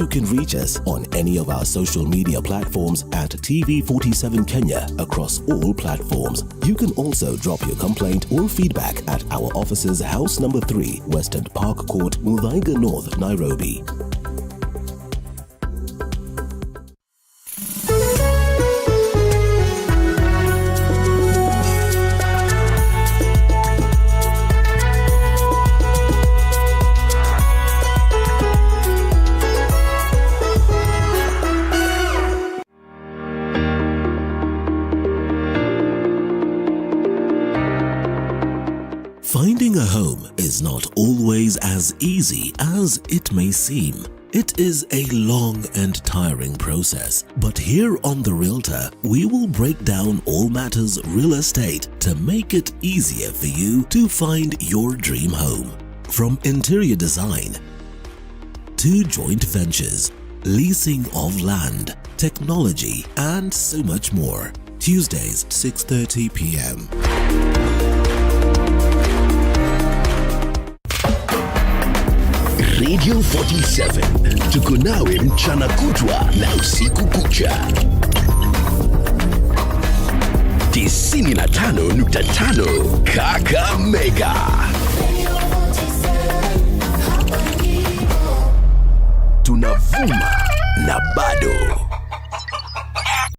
you can reach us on any of our social media platforms at TV47 Kenya across all platforms. You can also drop your complaint or feedback at our offices, House Number 3, Western Park Court, Muthaiga North, Nairobi. Finding a home is not always as easy as it may seem. It is a long and tiring process, but here on The Realtor, we will break down all matters real estate to make it easier for you to find your dream home. From interior design to joint ventures, leasing of land, technology, and so much more. Tuesdays, 6:30 p.m. Radio 47, tuko nawe mchana kutwa na usiku kucha. 95.5 Kakamega. Tunavuma na bado.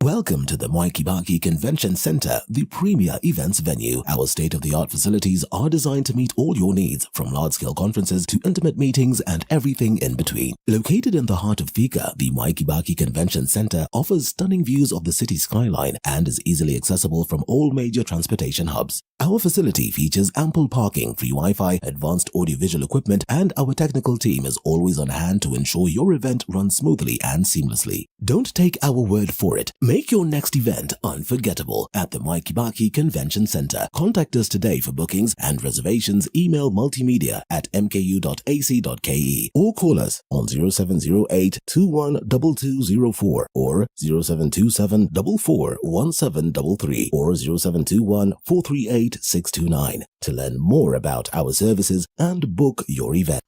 Welcome to the Mwai Kibaki Convention Center, the premier events venue. Our state-of-the-art facilities are designed to meet all your needs, from large-scale conferences to intimate meetings and everything in between. Located in the heart of Thika, the Mwai Kibaki Convention Center offers stunning views of the city skyline and is easily accessible from all major transportation hubs. Our facility features ample parking, free Wi-Fi, advanced audiovisual equipment, and our technical team is always on hand to ensure your event runs smoothly and seamlessly. Don't take our word for it. Make your next event unforgettable at the Mwai Kibaki Convention Center. Contact us today for bookings and reservations. Email multimedia@mku.ac.ke or call us on 0708 212204 or 0727 441733 or 0721 438 629 to learn more about our services and book your event.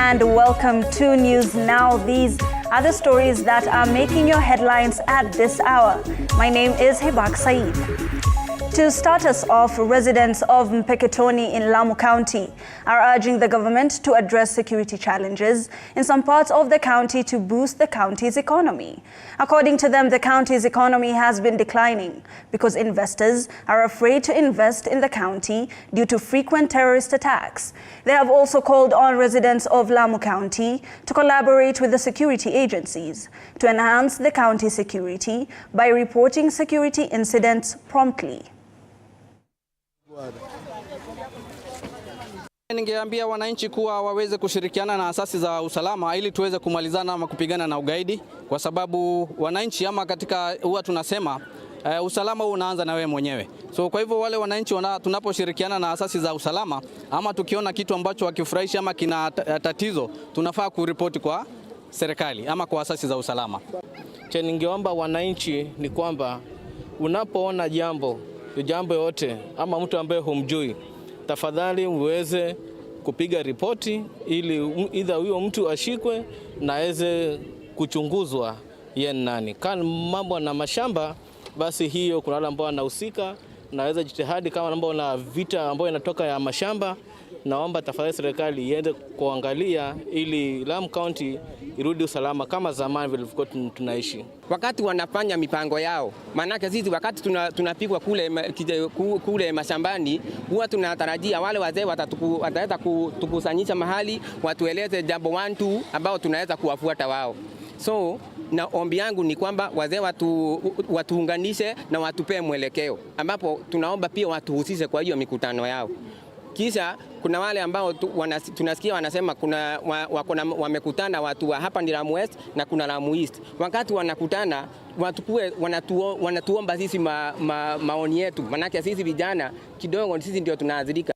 And welcome to News Now. These are the stories that are making your headlines at this hour. My name is Hibak Saeed. To start us off, residents of Mpeketoni in Lamu County are urging the government to address security challenges in some parts of the county to boost the county's economy. According to them, the county's economy has been declining because investors are afraid to invest in the county due to frequent terrorist attacks. They have also called on residents of Lamu County to collaborate with the security agencies to enhance the county security by reporting security incidents promptly. Ningeambia wananchi kuwa waweze kushirikiana na asasi za usalama ili tuweze kumalizana ama kupigana na ugaidi, kwa sababu wananchi ama katika huwa tunasema usalama unaanza na wewe mwenyewe. So kwa hivyo wale wananchi tunaposhirikiana na asasi za usalama ama tukiona kitu ambacho hakifurahishi ama kina tatizo, tunafaa kuripoti kwa serikali ama kwa asasi za usalama. Ningeomba wananchi ni kwamba unapoona jambo yote ama mtu ambaye humjui, tafadhali uweze kupiga ripoti ili either huyo mtu ashikwe na aweze kuchunguzwa yeye nani. Kama mambo na mashamba, basi hiyo kuna wale ambao wanahusika, naweza jitihadi kama mambo na vita ambayo inatoka ya mashamba, naomba tafadhali serikali iende kuangalia ili Lamu County irudi usalama kama zamani vilivyokuwa tunaishi. Wakati wanafanya mipango yao, maanake sisi wakati tunapigwa kule mashambani, huwa tunatarajia wale wazee wataweza kutukusanyisha mahali, watueleze jambo 1 2 ambao tunaweza kuwafuata wao. So na ombi yangu ni kwamba wazee watuunganishe na watupee mwelekeo, ambapo tunaomba pia watuhusishe kwa hiyo mikutano yao. Kisha kuna wale ambao tunasikia wanasema wamekutana watu wa hapa ni Lamu West na kuna Lamu East. Wakati wanakutana wanatuomba sisi maoni yetu, manake sisi vijana kidogo sisi ndio tunaadhirika.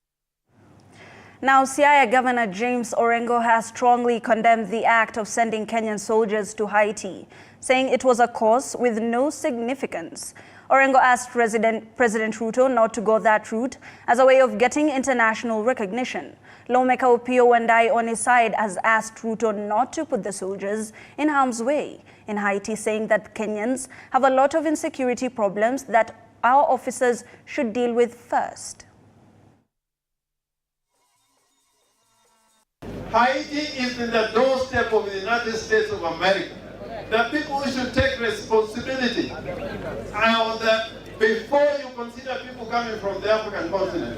Now, Siaya Governor James Orengo has strongly condemned the act of sending Kenyan soldiers to Haiti, saying it was a cause with no significance. Orengo asked President Ruto not to go that route as a way of getting international recognition. Lawmaker Opiyo Wandayi on his side has asked Ruto not to put the soldiers in harm's way in Haiti, saying that Kenyans have a lot of insecurity problems that our officers should deal with first. Haiti is in the doorstep of the United States of America. The people who should take responsibility before you consider people coming from the African continent,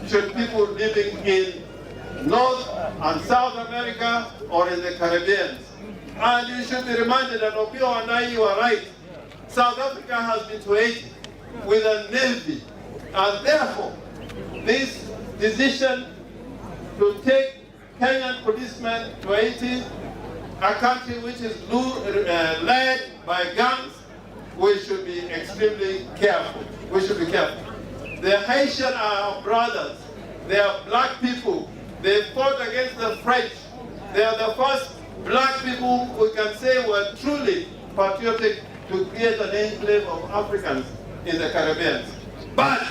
should people living in North and South America or in the Caribbean. And you should be reminded that Opiyo Wandayi, you are right. South Africa has been to Haiti with a navy, and therefore this decision to take Kenyan policemen to Haiti, a country which is led by gangs, we should be extremely careful. We should be careful. The Haitian are our brothers. They are black people. They fought against the French. They are the first black people we can say were truly patriotic to create an enclave of Africans in the Caribbean. But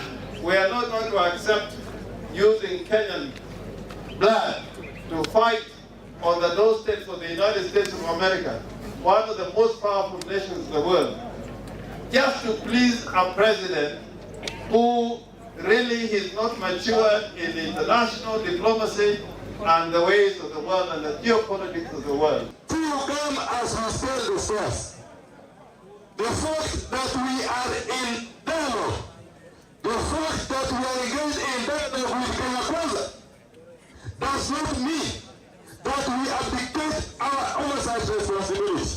we are not going to accept using Kenyan blood to fight on the doorsteps of the United States of America, one of the most powerful nations in the world, just to please a president who really is not matured in international diplomacy and the ways of the world and the geopolitics of the world. To come as we said before, the fact that we are in dialogue, the fact that we are engaged in dialogue with Kenya Kwanza, does not mean that we abdicate our oversight responsibility.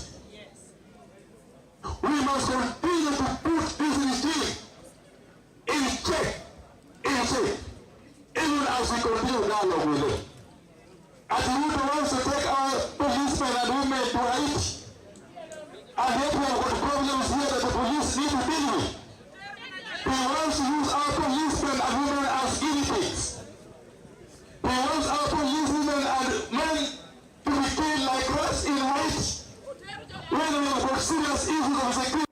We must continue to put this regime in check, even as we continue dialogue with them. And Ruto wants to take our policemen and women to Haiti, and yet we have got problems here that the police need to deal with. He wants to use our policemen and women as guinea pigs. He wants our policemen and men to be killed like rats in Haiti, when we have got serious issues of security.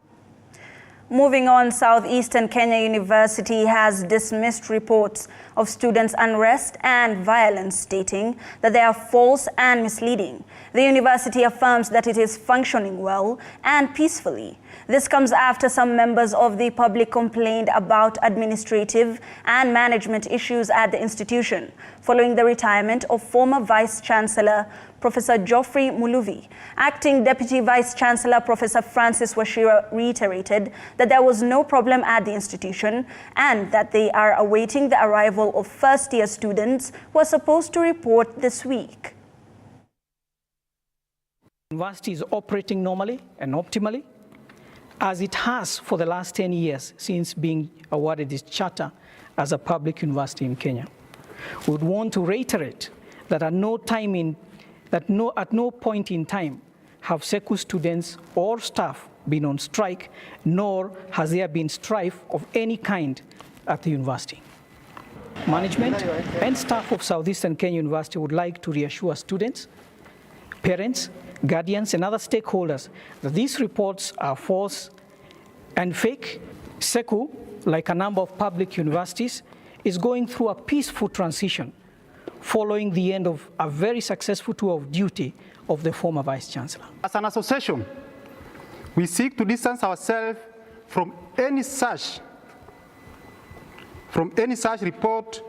Moving on, Southeastern Kenya University has dismissed reports of students' unrest and violence, stating that they are false and misleading. The university affirms that it is functioning well and peacefully. This comes after some members of the public complained about administrative and management issues at the institution, following the retirement of former Vice-Chancellor Professor Geoffrey Muluvi. Acting Deputy Vice-Chancellor Professor Francis Wachira reiterated that there was no problem at the institution and that they are awaiting the arrival of first-year students who are supposed to report this week. The university is operating normally and optimally, as it has for the last 10 years since being awarded its charter as a public university in Kenya. We would want to reiterate that at no point in time have SECU students or staff been on strike, nor has there been strife of any kind at the university. Management and staff of Southeastern Kenya University would like to reassure students, parents, guardians, and other stakeholders that these reports are false and fake. SECU, like a number of public universities, is going through a peaceful transition following the end of a very successful tour of duty of the former Vice-Chancellor. As an association, we seek to distance ourselves from any such report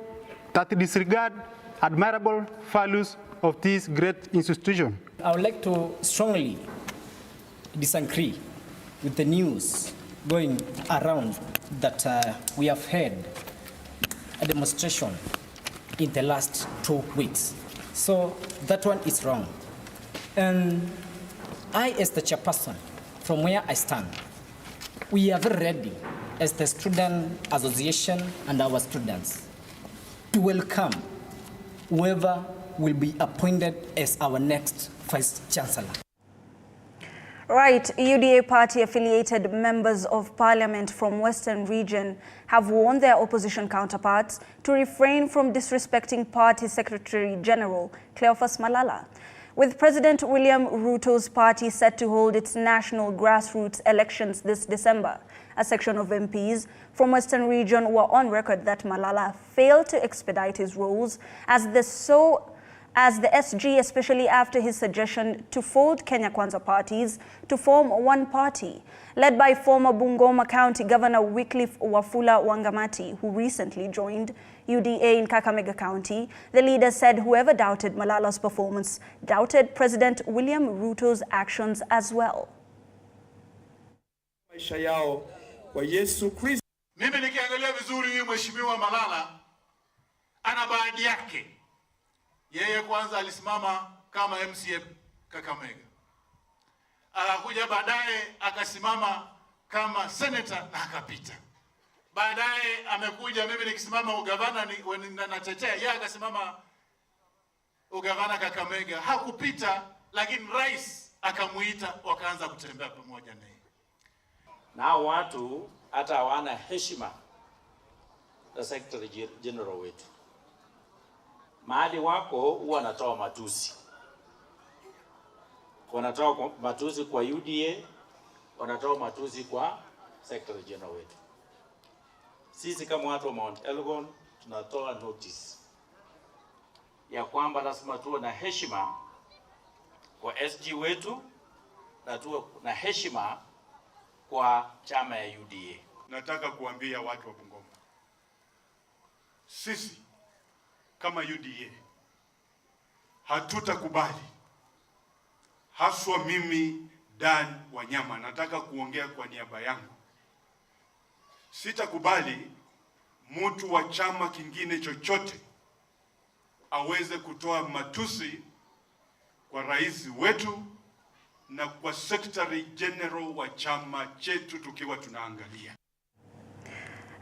that disregard admirable values of this great institution. I would like to strongly disagree with the news going around that we have had a demonstration in the last 2 weeks. So that one is wrong. And I, as the chairperson, from where I stand, we are very ready as the student association and our students to welcome whoever will be appointed as our next Vice Chancellor. Right, UDA party-affiliated members of parliament from Western region have warned their opposition counterparts to refrain from disrespecting Party Secretary General Cleophas Malala. With President William Ruto's party set to hold its national grassroots elections this December, a section of MPs from Western region were on record that Malala failed to expedite his roles as the SG, especially after his suggestion to fold Kenya Kwanza parties to form one party. Led by former Bungoma County Governor Wycliffe Wafula Wangamati, who recently joined UDA in Kakamega County, the leader said whoever doubted Malala's performance doubted President William Ruto's actions as well. Maisha yao kwa Yesu Kristo. Mimi nikiangalia vizuri huyu mheshimiwa Malala ana baadhi yake. Yeye kwanza alisimama kama MCA Kakamega. Akakuja baadaye akasimama kama senator na akapita. Baadaye amekuja mimi nikisimama ugavana natetea, yeye akasimama ugavana Kakamega. Hakupita, lakini rais akamuita wakaanza kutembea pamoja naye. Na watu hata hawana heshima na Secretary General wetu. Mahali wako huwa wanatoa matusi. Wanatoa matusi kwa UDA, wanatoa matusi kwa Secretary General wetu. Sisi kama watu wa Mount Elgon tunatoa notice ya kwamba lazima tuwe na heshima kwa SG wetu na tuwe na heshima kwa chama ya UDA. Nataka kuambia watu wa Bungoma, sisi kama UDA hatutakubali, haswa mimi Dan Wanyama, nataka kuongea kwa niaba yangu. Sitakubali mtu wa chama kingine chochote aweze kutoa matusi kwa rais wetu na kwa Secretary General wa chama chetu tukiwa tunaangalia.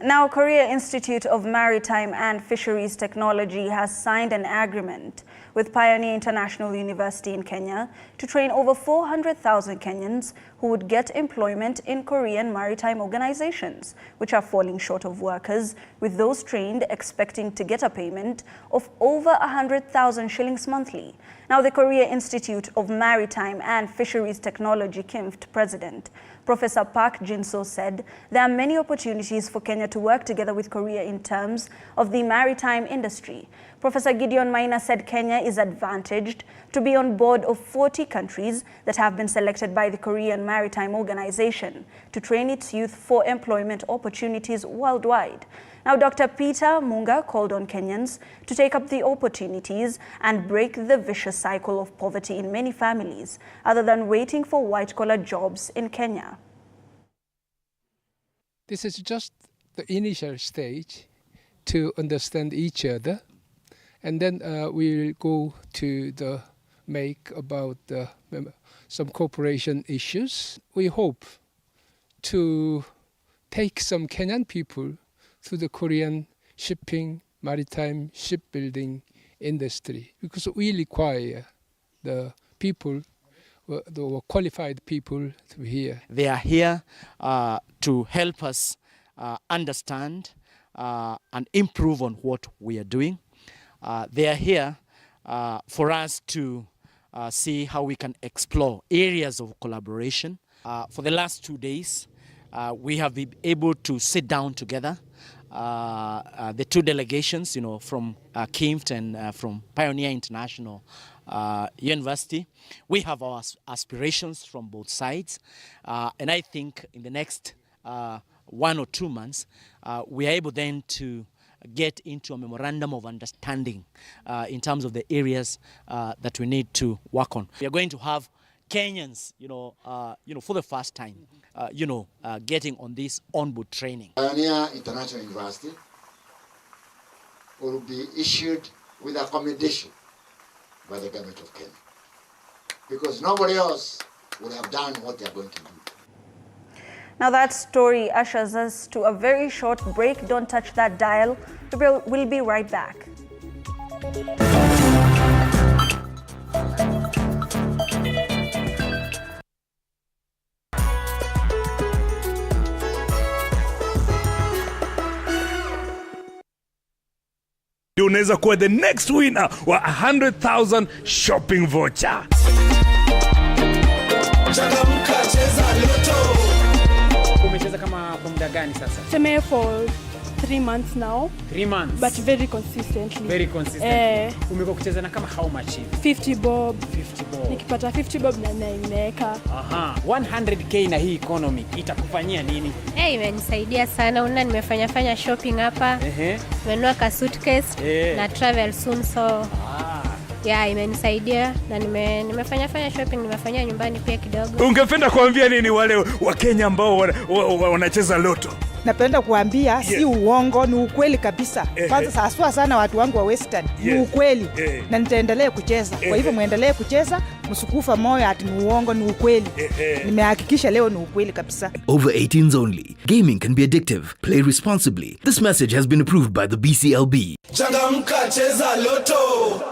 Now, Korea Institute of Maritime and Fisheries Technology has signed an agreement with Pioneer International University in Kenya to train over 400,000 Kenyans who would get employment in Korean maritime organizations, which are falling short of workers, with those trained expecting to get a payment of over 100,000 shillings monthly. Now, the Korea Institute of Maritime and Fisheries Technology KIMFT president, Professor Park Jin-so, said there are many opportunities for Kenya to work together with Korea in terms of the maritime industry. Professor Gideon Maina said Kenya is advantaged to be on board of 40 countries that have been selected by the Korean Maritime Organization to train its youth for employment opportunities worldwide. Now, Dr. Peter Munga called on Kenyans to take up the opportunities and break the vicious cycle of poverty in many families, other than waiting for white-collar jobs in Kenya. This is just the initial stage to understand each other, and then we'll go to the make about some cooperation issues. We hope to take some Kenyan people to the Korean shipping, maritime shipbuilding industry, because we require the people, the qualified people to be here. They are here to help us understand and improve on what we are doing. They are here for us to see how we can explore areas of collaboration. For the last 2 days, we have been able to sit down together, the two delegations, from KIMFT and from Pioneer International University. We have our aspirations from both sides, and I think in the next 1 or 2 months, we are able then to get into a memorandum of understanding in terms of the areas that we need to work on. We are going to have Kenyans, for the first time, getting on this on-board training. Pioneer International University will be issued with accommodation by the government of Kenya, because nobody else would have done what they are going to do. Now that story ushers us to a very short break. Don't touch that dial. We'll be right back. Unaweza kuwa the next winner wa 100,000 shopping voucher. Changamka, cheza Loto. Umecheza kama kwa muda gani sasa? Tuseme for 3 months now. 3 months. But very consistently. Very consistently. Umekuwa kucheza na kama how much? 50 bob. 50 bob. Nikipata 50 bob na naimeka. Aha. 100k na hii economy itakufanyia nini? Imenisaidia sana. Nimefanya shopping hapa. Nimenunua ka suitcase na travel soon so. Imenisaidia na nimefanya shopping, nimefanyia nyumbani pia kidogo. Ungependa kuambia nini wale wa Kenya ambao wanacheza Loto? Napenda kuambia si uongo, ni ukweli kabisa. Kwanza haswa sana watu wangu wa Western, ni ukweli. Na nitaendelea kucheza. Kwa hivyo muendelee kucheza, msikufa moyo ati ni uongo, ni ukweli. Nimehakikisha leo ni ukweli kabisa. Over 18s only. Gaming can be addictive. Play responsibly. This message has been approved by the BCLB. Changamka, cheza Loto.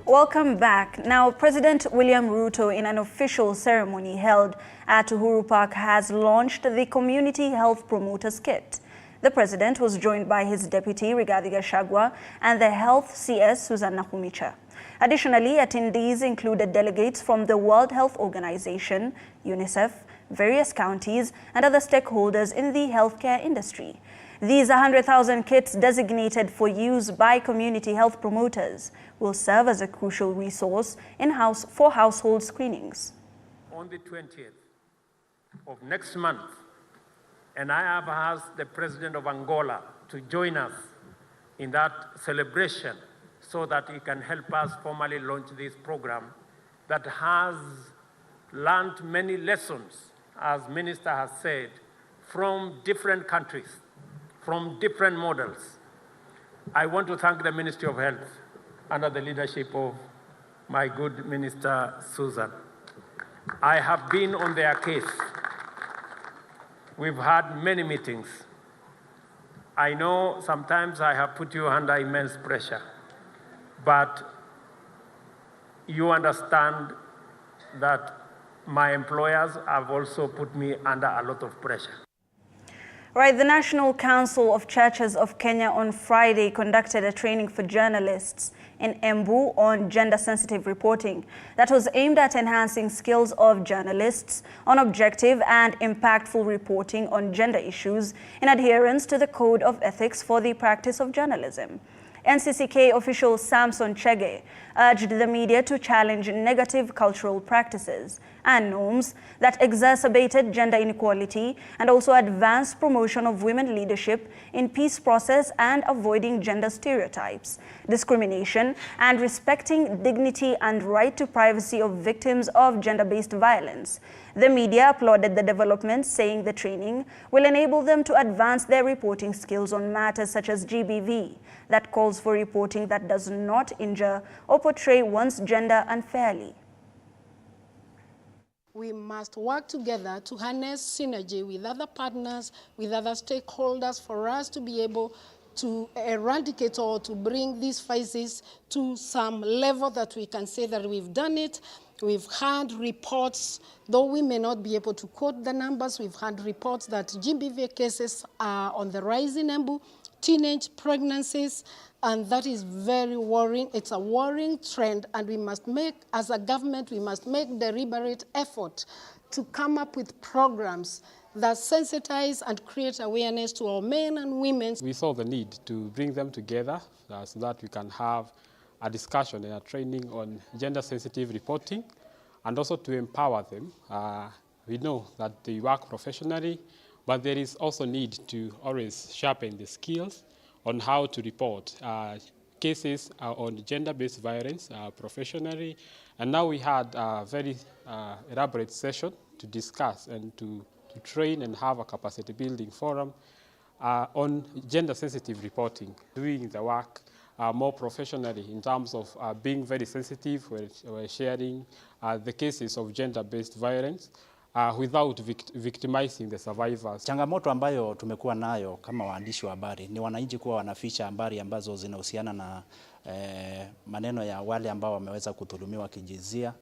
Welcome back. Now, President William Ruto, in an official ceremony held at Uhuru Park, has launched the Community Health Promoters Kit. The president was joined by his deputy, Rigathi Gachagua, and the Health CS, Susan Nakhumicha. Additionally, attendees included delegates from the World Health Organization, UNICEF, various counties, and other stakeholders in the healthcare industry. These 100,000 kits designated for use by community health promoters will serve as a crucial resource for household screenings. On the 20th of next month, and I have asked the President of Angola to join us in that celebration so that he can help us formally launch this program that has learned many lessons, as Minister has said, from different countries, from different models. I want to thank the Ministry of Health under the leadership of my good Minister Susan. I have been on their case. We've had many meetings. I know sometimes I have put you under immense pressure, but you understand that my employers have also put me under a lot of pressure. Right, the National Council of Churches of Kenya on Friday conducted a training for journalists in Embu on gender-sensitive reporting that was aimed at enhancing skills of journalists on objective and impactful reporting on gender issues in adherence to the Code of Ethics for the Practice of Journalism. NCCK official Samson Chege urged the media to challenge negative cultural practices and norms that exacerbated gender inequality and also advance promotion of women leadership in peace process and avoiding gender stereotypes, discrimination, and respecting dignity and right to privacy of victims of gender-based violence. The media applauded the developments, saying the training will enable them to advance their reporting skills on matters such as GBV, that calls for reporting that does not injure or portray one's gender unfairly. We must work together to harness synergy with other partners, with other stakeholders, for us to be able to eradicate or to bring these vices to some level that we can say that we've done it. We've had reports, though we may not be able to quote the numbers, we've had reports that GBV cases are on the rise in Embu, teenage pregnancies, and that is very worrying. It's a worrying trend, and we must make, as a government, we must make deliberate effort to come up with programs that sensitize and create awareness to our men and women. We saw the need to bring them together so that we can have a discussion and a training on gender-sensitive reporting, and also to empower them. We know that they work professionally, but there is also need to always sharpen the skills on how to report cases on gender-based violence professionally. And now we had a very elaborate session to discuss and to train and have a capacity building forum on gender-sensitive reporting, doing the work more professionally in terms of being very sensitive when sharing the cases of gender-based violence without victimizing the survivors. Changamoto ambayo tumekuwa nayo kama waandishi wa habari ni wananchi kuwa wanaficha habari ambazo zinahusiana na maneno ya wale ambao wameweza kudhulumiwa kijinsia.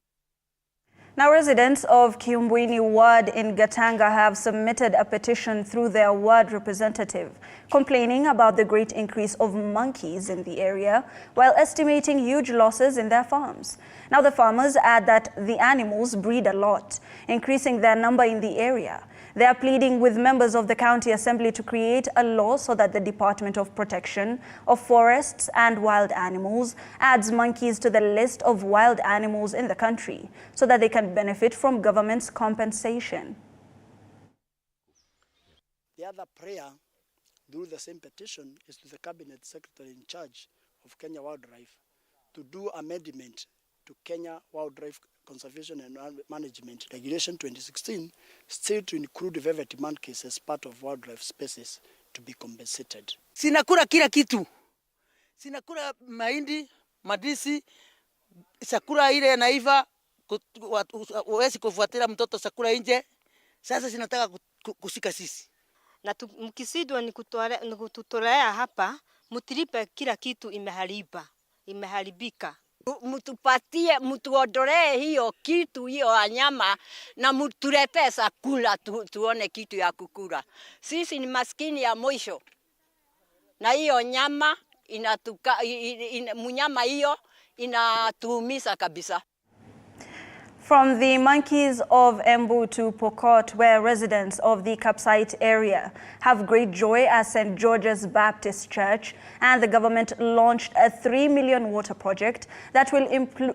Now, residents of Kiumbwini ward in Gatanga have submitted a petition through their ward representative, complaining about the great increase of monkeys in the area, while estimating huge losses in their farms. Now, the farmers add that the animals breed a lot, increasing their number in the area. They are pleading with members of the county assembly to create a law so that the Department of Protection of Forests and Wild Animals adds monkeys to the list of wild animals in the country so that they can benefit from government's compensation. The other prayer through the same petition is to the Cabinet Secretary in charge of Kenya Wildlife to do amendment to Kenya Wildlife Conservation and Management Regulation 2016, still to include velvet monkeys as part of wildlife species to be compensated. Sinakula kila kitu. Sinakula mahindi, madisi, sakula ile yanaiva, uwezi kufuatilia mtoto sakula nje. Sasa sinataka kushika sisi. Na mkisidwa ni kututolea hapa, mutilipe kila kitu imeharibika. Mtupatie, mtuondolee hiyo kitu hiyo wanyama na mtuletee chakula tuone kitu ya kukula. Sisi ni maskini ya mwisho. Na hiyo nyama mnyama hiyo inatuumiza kabisa. From the monkeys of Embu to Pokot, where residents of the Kapsait area have great joy as St. George's Baptist Church and the government launched a 3 million water project that will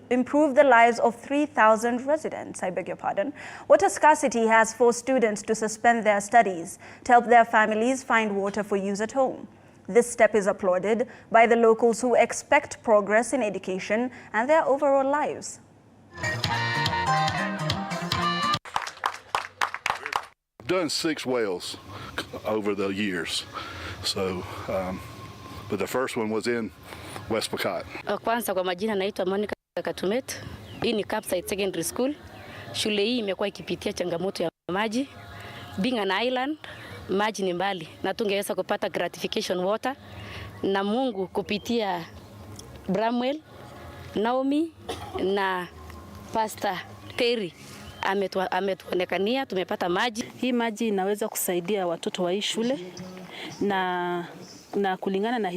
improve the lives of 3,000 residents. I beg your pardon. Water scarcity has forced students to suspend their studies to help their families find water for use at home. This step is applauded by the locals who expect progress in education and their overall lives. Done 6 wells over the years, so but the first one was in West Pokot. Kwanza kwa majina naitwa Monica Katumet. Hii ni Kapsait Secondary School. Shule hii imekuwa ikipitia changamoto ya maji. Being an island, maji ni mbali na tungeweza kupata gratification water na Mungu kupitia Bramwell, Naomi na Pastor Terry ametuonekania tumepata maji. Hii maji inaweza kusaidia watoto wa hii shule na kulingana na